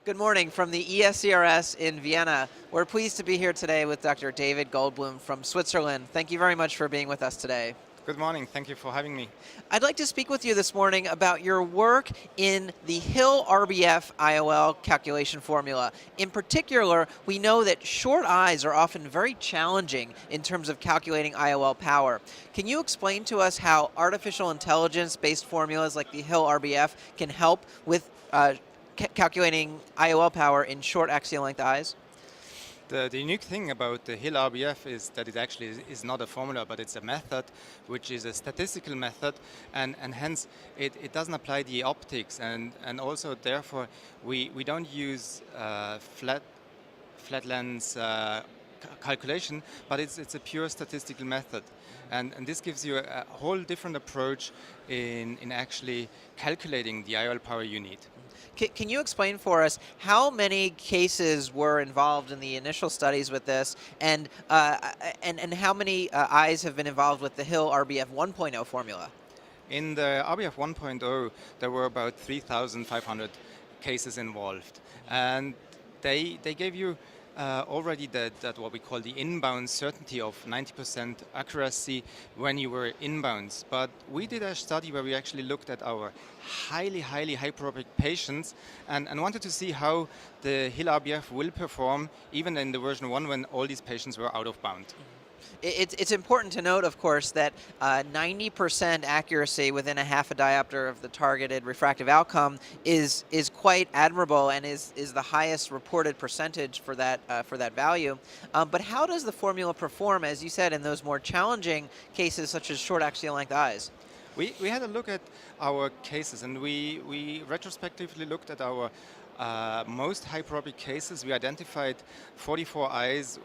Good morning from the ESCRS in Vienna. We're pleased to be here today with Dr. David Goldblum from Switzerland. Thank you very much for being with us today. Good morning. Thank you for having me. I'd like to speak with you this morning about your work in the Hill-RBF IOL calculation formula. In particular, we know that short eyes are often very challenging in terms of calculating IOL power. Can you explain to us how artificial intelligence-based formulas like the Hill-RBF can help with calculating IOL power in short axial length eyes? The unique thing about the Hill-RBF is that it actually is not a formula, but it's a method, which is a statistical method, and hence it doesn't apply the optics, and also therefore we don't use flat lens calculation, but it's a pure statistical method. And this gives you a whole different approach in actually calculating the IOL power you need. Can you explain for us how many cases were involved in the initial studies with this, and how many eyes have been involved with the Hill-RBF 1.0 formula? In the RBF 1.0, there were about 3,500 cases involved, and they gave you already that what we call the inbound certainty of 90% accuracy when you were inbounds. But we did a study where we actually looked at our highly hyperopic patients and wanted to see how the Hill-RBF will perform even in the version 1 when all these patients were out of bound. It's important to note, of course, that 90% accuracy within a half a diopter of the targeted refractive outcome is quite admirable and is the highest reported percentage for that value. But how does the formula perform, as you said, in those more challenging cases such as short axial length eyes? We had a look at our cases, and we retrospectively looked at our most hyperopic cases. We identified 44 eyes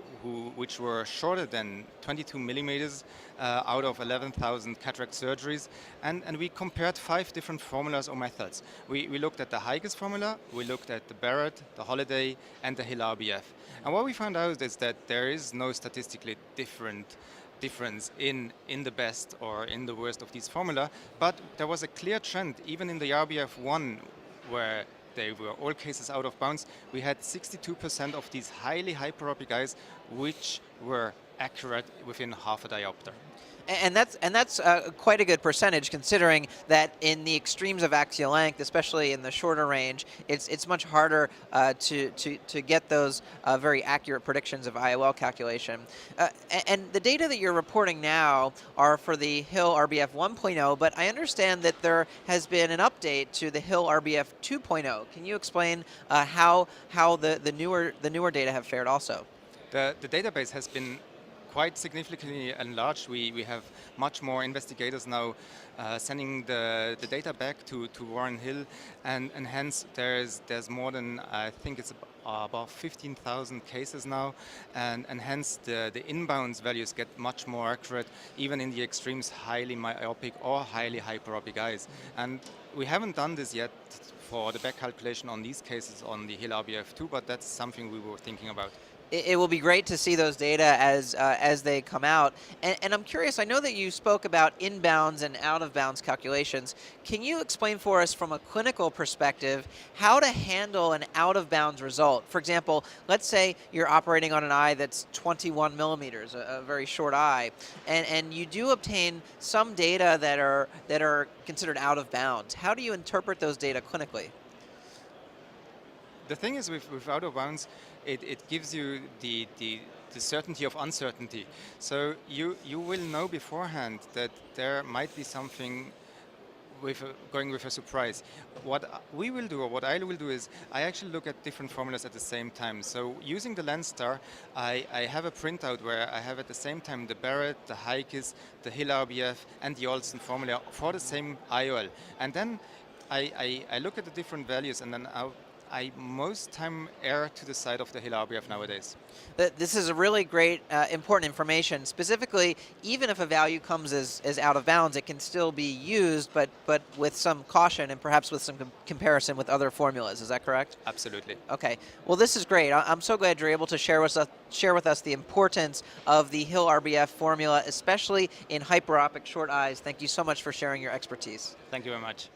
which were shorter than 22 millimeters out of 11,000 cataract surgeries, and we compared 5 different formulas or methods. We looked at the Haag formula, we looked at the Barrett, the Holiday, and the Hill-RBF. And what we found out is that there is no statistically difference in the best or in the worst of these formula, but there was a clear trend even in the RBF 1 where they were all cases out of bounds. We had 62% of these highly hyperopic eyes which were accurate within half a diopter. And that's quite a good percentage, considering that in the extremes of axial length, especially in the shorter range, it's much harder to get those very accurate predictions of IOL calculation. And the data that you're reporting now are for the Hill-RBF 1.0, but I understand that there has been an update to the Hill-RBF 2.0. Can you explain how the newer data have fared also? The database has been quite significantly enlarged. We have much more investigators now sending the data back to Warren Hill, and hence there's more than, I think it's about 15,000 cases now, and hence the inbounds values get much more accurate, even in the extremes highly myopic or highly hyperopic eyes. And we haven't done this yet for the back calculation on these cases on the Hill-RBF 2, but that's something we were thinking about. It will be great to see those data as they come out. And I'm curious, I know that you spoke about inbounds and out-of-bounds calculations. Can you explain for us from a clinical perspective how to handle an out-of-bounds result? For example, let's say you're operating on an eye that's 21 millimeters, a very short eye, and you do obtain some data that are considered out-of-bounds. How do you interpret those data clinically? The thing is with out of bounds, it gives you the certainty of uncertainty. So you will know beforehand that there might be something going with a surprise. What we will do, or what I will do, is I actually look at different formulas at the same time. So using the Lenstar, I have a printout where I have at the same time the Barrett, the Haag, the Hill-RBF, and the Olsen formula for the same IOL. And then I look at the different values, and then I most time err to the side of the Hill-RBF nowadays. This is a really great, important information. Specifically, even if a value comes as out of bounds, it can still be used, but with some caution and perhaps with some comparison with other formulas. Is that correct? Absolutely. Okay. Well, this is great. I'm so glad you're able to share with us the importance of the Hill-RBF formula, especially in hyperopic short eyes. Thank you so much for sharing your expertise. Thank you very much.